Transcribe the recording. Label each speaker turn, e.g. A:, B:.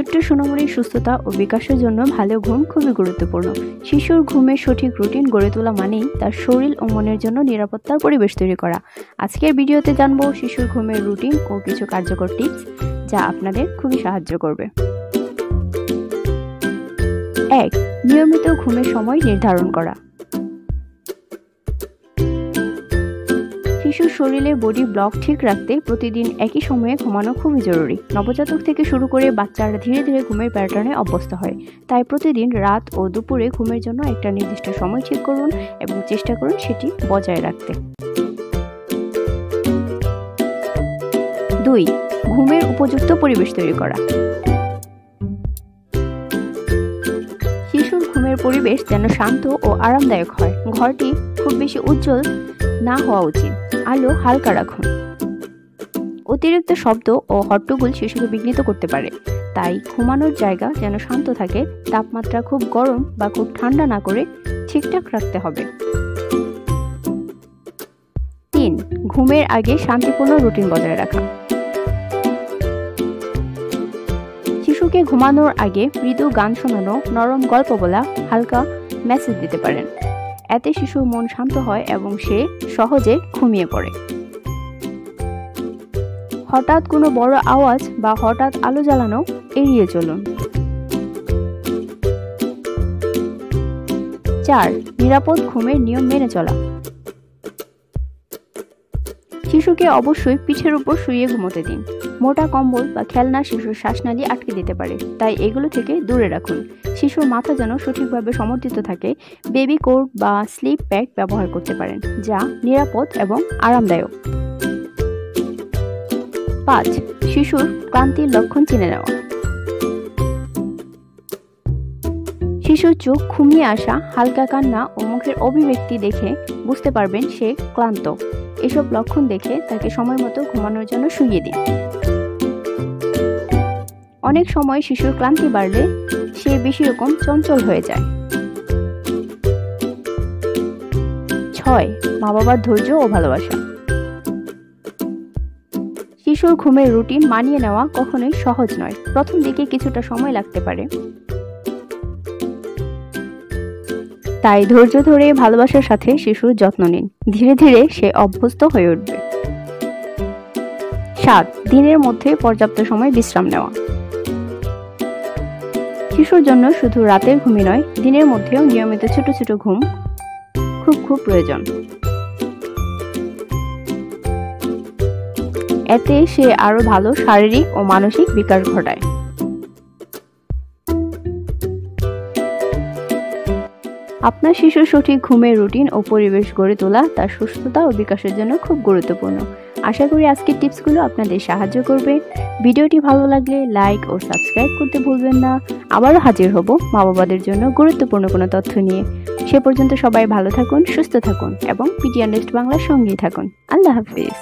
A: ছোট্ট সোনামণির সুস্থতা ও বিকাশের জন্য ভালো ঘুম খুবই গুরুত্বপূর্ণ। শিশুর ঘুমের সঠিক রুটিন গড়ে তোলা মানেই তার শরীর ও মনের জন্য নিরাপত্তার পরিবেশ তৈরি করা। আজকের ভিডিওতে জানবো শিশুর ঘুমের রুটিন ও কিছু কার্যকর টিপস যা আপনাদের খুবই সাহায্য করবে। 1. নিয়মিত ঘুমের সময় নির্ধারণ করা। শিশুর শরীরে বডি ব্লক ঠিক রাখতে প্রতিদিন একই সময়ে ঘুমানো খুবই জরুরি। নবজাতক থেকে শুরু করে বাচ্চারা ধীরে ধীরে ঘুমের প্যাটার্নে অভ্যস্ত হয়। তাই প্রতিদিন রাত ও দুপুরে ঘুমের জন্য একটা নির্দিষ্ট সময় ঠিক করুন এবং চেষ্টা করুন সেটি বজায় রাখতে। 2. ঘুমের উপযুক্ত পরিবেশ তৈরি করা। শিশুর ঘুমের পরিবেশ যেন শান্ত ও আরামদায়ক হয়। ঘরটি খুব বেশি উজ্জ্বল না হওয়া উচিত। আলো হালকা রাখুন। অতিরিক্ত শব্দ ও হট্টগোল শিশুকে বিঘ্নিত করতে পারে। তাই ঘুমানোর জায়গা যেন শান্ত থাকে। তাপমাত্রা খুব গরম বা খুব ঠান্ডা না করে ঠিকঠাক রাখতে হবে। 3. ঘুমের আগে শান্তিপূর্ণ রুটিন বজায় রাখা। শিশুকে ঘুমানোর আগে মৃদু গান শোনানো, নরম গল্প বলা, হালকা মেসেজ দিতে পারেন। এতে শিশুর মন শান্ত হয় এবং সে সহজে ঘুমিয়ে পড়ে। হঠাৎ কোনো বড় আওয়াজ বা হঠাৎ আলো জ্বালানো এড়িয়ে চলুন। 4. নিরাপদ ঘুমের নিয়ম মেনে চলা। শিশুকে অবশ্যই পিঠের উপর শুইয়ে ঘুমোতে দিন। মোটা কম্বল বা খেলনা শিশুর শ্বাসনালী আটকে দিতে পারে, তাই এগুলো থেকে দূরে রাখুন। শিশুর মাথা যেন সঠিকভাবে সমর্থিত থাকে। বেবি কোট বা স্লিপ প্যাড ব্যবহার করতে পারেন, যা নিরাপদ এবং আরামদায়ক। 5. শিশুর ক্লান্তির লক্ষণ চিনে নেওয়া। শিশুর চোখ ঘুমিয়ে আসা, হালকা কান্না ও মুখের অভিব্যক্তি দেখে বুঝতে পারবেন সে ক্লান্ত। এসব লক্ষণ দেখে তাকে সময় মতো ঘুমানোর জন্য শুইয়ে দিন। অনেক সময় শিশুর ক্লান্তি বাড়লে সে বেশি রকম চঞ্চল হয়ে যায়। 6. মা বাবার ধৈর্য ও ভালোবাসা। শিশুর ঘুমের রুটিন মানিয়ে নেওয়া কখনোই সহজ নয়। প্রথম দিকে কিছুটা সময় লাগতে পারে। তাই ধৈর্য ধরে ভালোবাসার সাথে শিশুর যত্ন নিন। ধীরে ধীরে সে অভ্যস্ত হয়ে উঠবে। 7. দিনের মধ্যে পর্যাপ্ত সময় বিশ্রাম নেওয়া। শিশুর জন্য শুধু রাতের ঘুমই নয়, দিনের মধ্যেও নিয়মিত ছোট ছোট ঘুম খুব প্রয়োজন। এতে সে আরো ভালো শারীরিক ও মানসিক বিকাশ ঘটায়। আপনার শিশুর সঠিক ঘুমের রুটিন ও পরিবেশ গড়ে তোলা তার সুস্থতা ও বিকাশের জন্য খুব গুরুত্বপূর্ণ। আশা করি আজকের টিপসগুলো আপনাদের সাহায্য করবে। ভিডিওটি ভালো লাগলে লাইক ও সাবস্ক্রাইব করতে ভুলবেন না। আবারও হাজির হব মা বাবাদের জন্য গুরুত্বপূর্ণ কোনো তথ্য নিয়ে। সে পর্যন্ত সবাই ভালো থাকুন, সুস্থ থাকুন এবং পিটিআর নেক্সট বাংলার সঙ্গেই থাকুন। আল্লাহ হাফিজ।